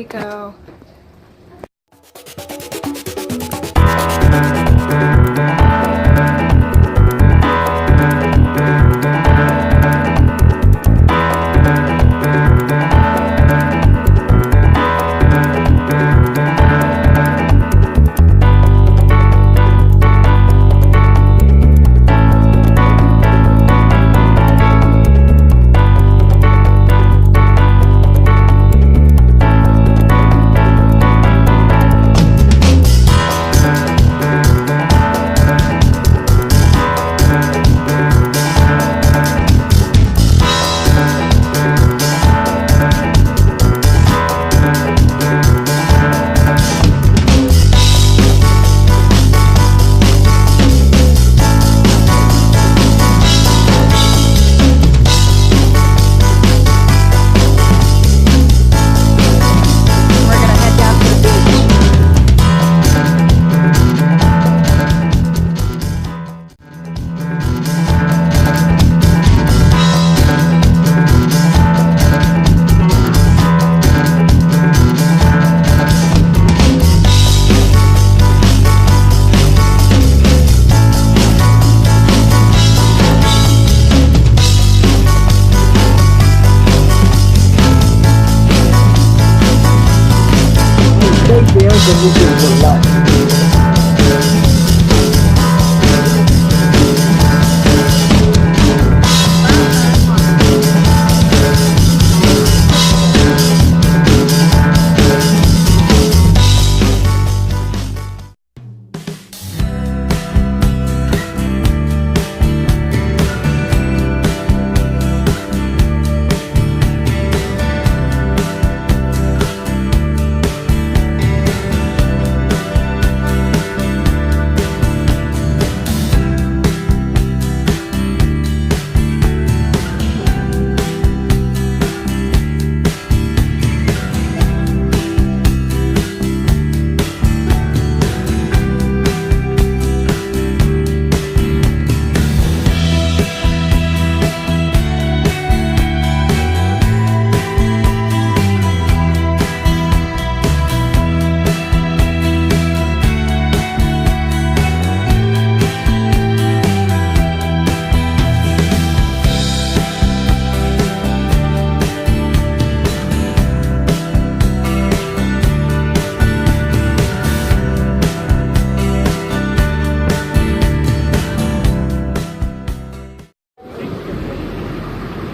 Rico.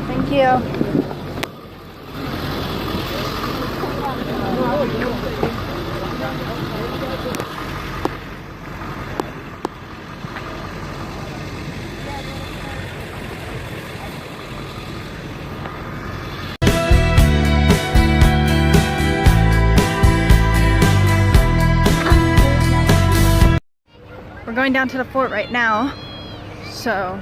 Thank you. We're going down to the fort right now. So,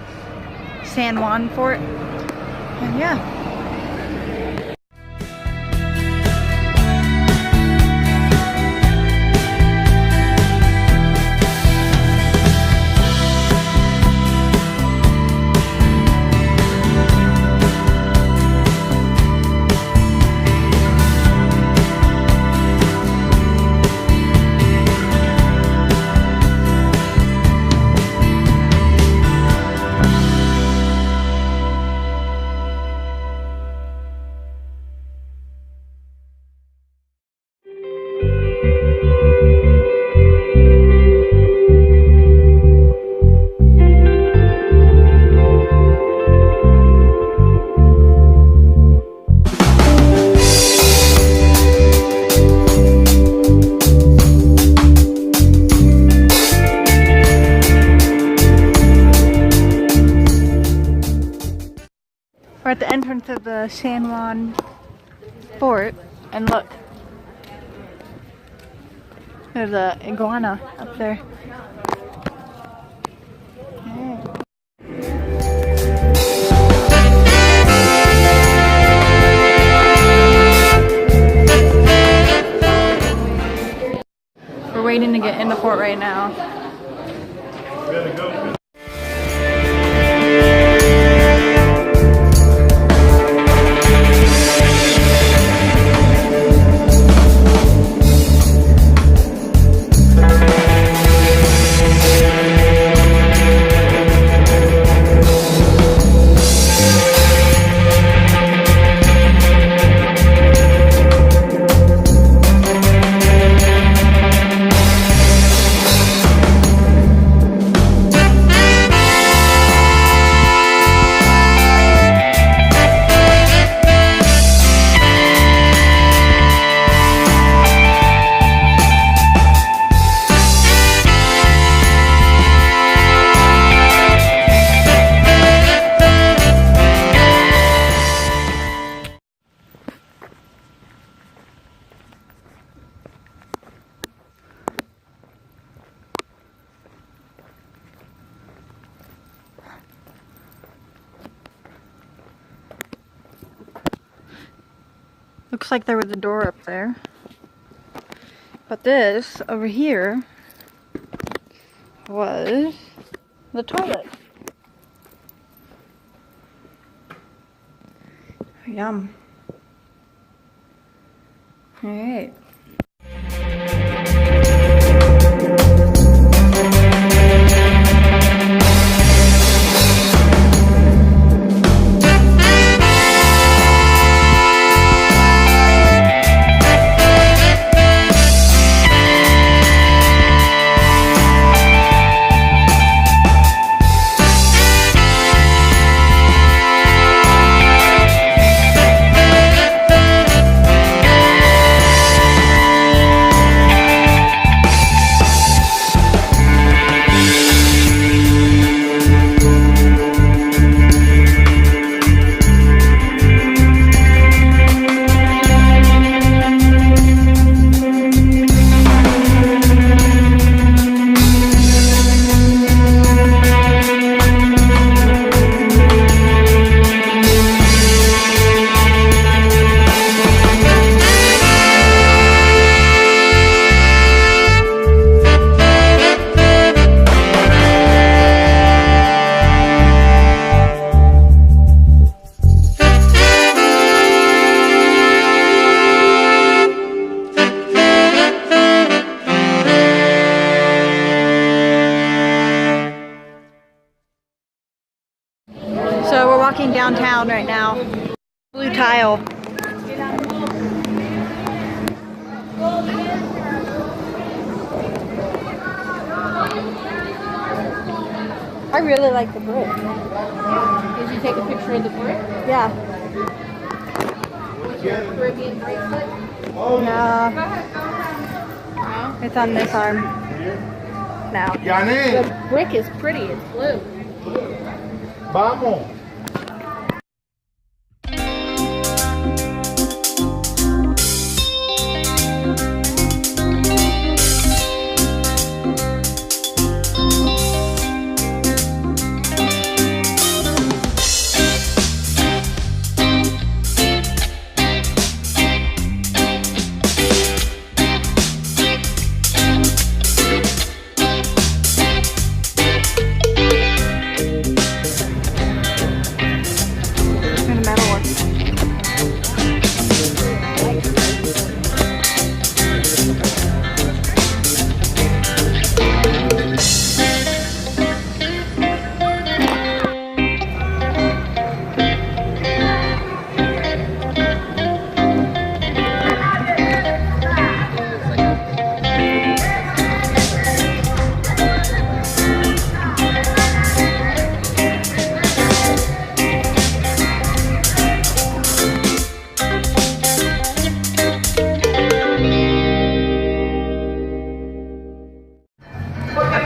San Juan Fort. And yeah. We're at the entrance of the San Juan Fort, and look, there's a iguana up there. Hey. We're waiting to get in the fort right now. Looks like there was a door up there. But this over here was the toilet. Yum. Alright. So we're walking downtown right now. Blue tile. I really like the brick. Did you take a picture of the brick? Yeah. With your Caribbean bracelet? No. No? It's on this arm. Now. The brick is pretty, it's blue. Vamos.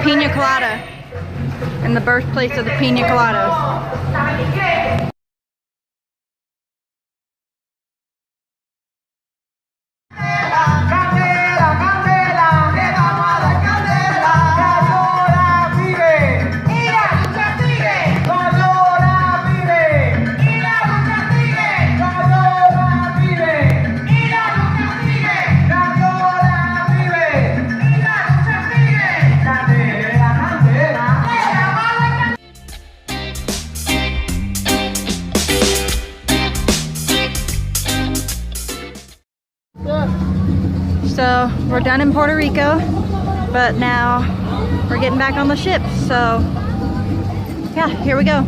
Pina colada, and the birthplace of the pina coladas. So we're done in Puerto Rico, but now we're getting back on the ship. So yeah, here we go.